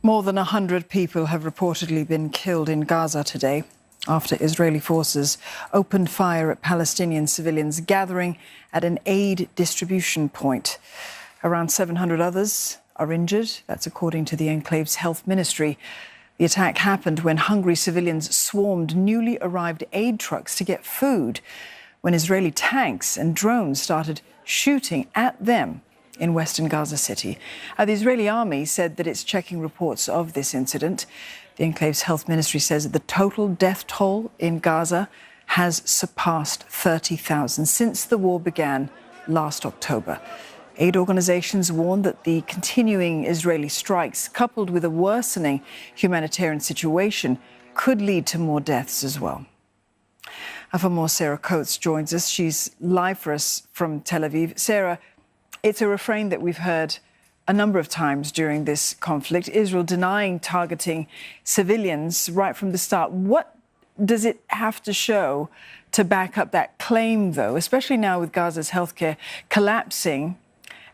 More than 100 people have reportedly been killed in Gaza today after Israeli forces opened fire at Palestinian civilians gathering at an aid distribution point. Around 700 others are injured. That's according to the enclave's health ministry. The attack happened when hungry civilians swarmed newly arrived aid trucks to get food, when Israeli tanks and drones started shooting at them in western Gaza City. The Israeli army said that it's checking reports of this incident. The enclave's health ministry says that the total death toll in Gaza has surpassed 30,000 since the war began last October. Aid organizations warn that the continuing Israeli strikes, coupled with a worsening humanitarian situation, could lead to more deaths as well. For more, Sarah Coates joins us. She's live for us from Tel Aviv. Sarah, it's a refrain that we've heard a number of times during this conflict, Israel denying targeting civilians right from the start. What does it have to show to back up that claim, though, especially now with Gaza's healthcare collapsing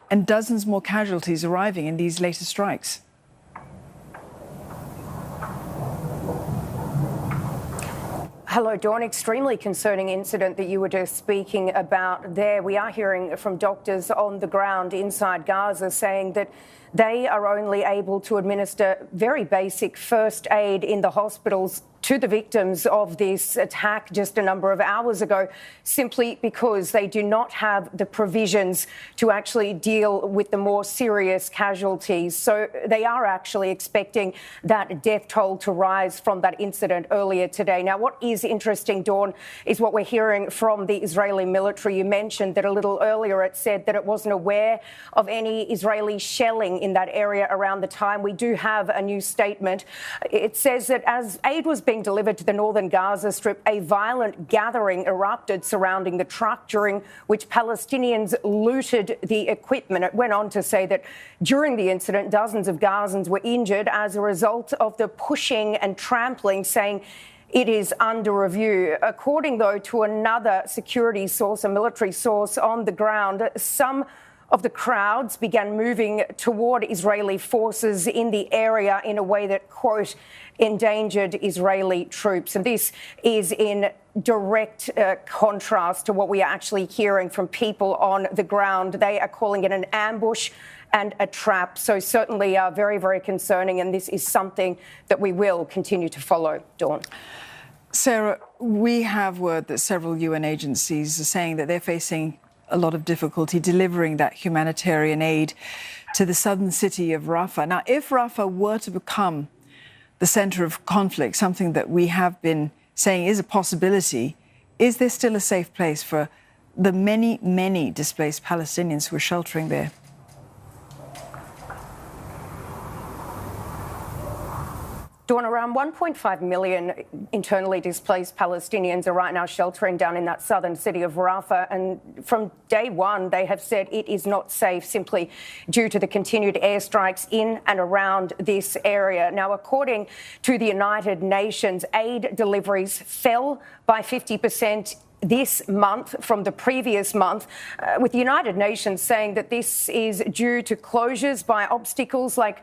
and dozens more casualties arriving in these latest strikes? Hello, Dawn. Extremely concerning incident that you were just speaking about there. We are hearing from doctors on the ground inside Gaza saying that they are only able to administer very basic first aid in the hospitals to the victims of this attack just a number of hours ago, simply because they do not have the provisions to actually deal with the more serious casualties. So they are actually expecting that death toll to rise from that incident earlier today. Now, what is interesting, Dawn, is what we're hearing from the Israeli military. You mentioned that a little earlier it said that it wasn't aware of any Israeli shelling in that area around the time. We do have a new statement. It says that as aid was being delivered to the northern Gaza Strip, a violent gathering erupted surrounding the truck, during which Palestinians looted the equipment. It went on to say that during the incident, dozens of Gazans were injured as a result of the pushing and trampling, saying it is under review. According, though, to another security source, a military source on the ground, some of the crowds began moving toward Israeli forces in the area in a way that, quote, endangered Israeli troops. And this is in direct contrast to what we are actually hearing from people on the ground. They are calling it an ambush and a trap. So certainly very, very concerning. And this is something that we will continue to follow. Dawn. Sarah, we have word that several UN agencies are saying that they're facing a lot of difficulty delivering that humanitarian aid to the southern city of Rafah. Now, if Rafah were to become the centre of conflict, something that we have been saying is a possibility, is there still a safe place for the many, many displaced Palestinians who are sheltering there? Dawn, around 1.5 million internally displaced Palestinians are right now sheltering down in that southern city of Rafah. And from day one, they have said it is not safe simply due to the continued airstrikes in and around this area. Now, according to the United Nations, aid deliveries fell by 50% this month from the previous month, with the United Nations saying that this is due to closures by obstacles like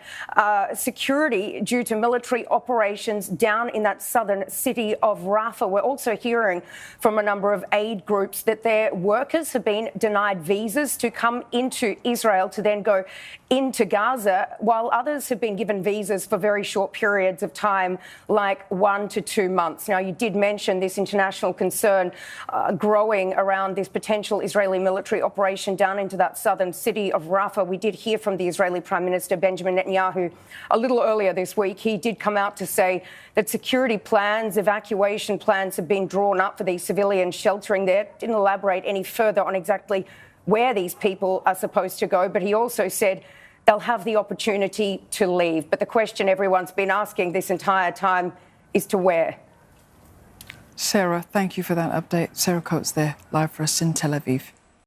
security due to military operations down in that southern city of Rafah. We're also hearing from a number of aid groups that their workers have been denied visas to come into Israel to then go into Gaza, while others have been given visas for very short periods of time, like 1 to 2 months. Now, you did mention this international concern growing around this potential Israeli military operation down into that southern city of Rafah. We did hear from the Israeli Prime Minister Benjamin Netanyahu a little earlier this week. He did come out to say that security plans, evacuation plans have been drawn up for these civilians sheltering there. Didn't elaborate any further on exactly where these people are supposed to go, but he also said they'll have the opportunity to leave. But the question everyone's been asking this entire time is to where? Sarah, thank you for that update. Sarah Coates there, live for us in Tel Aviv.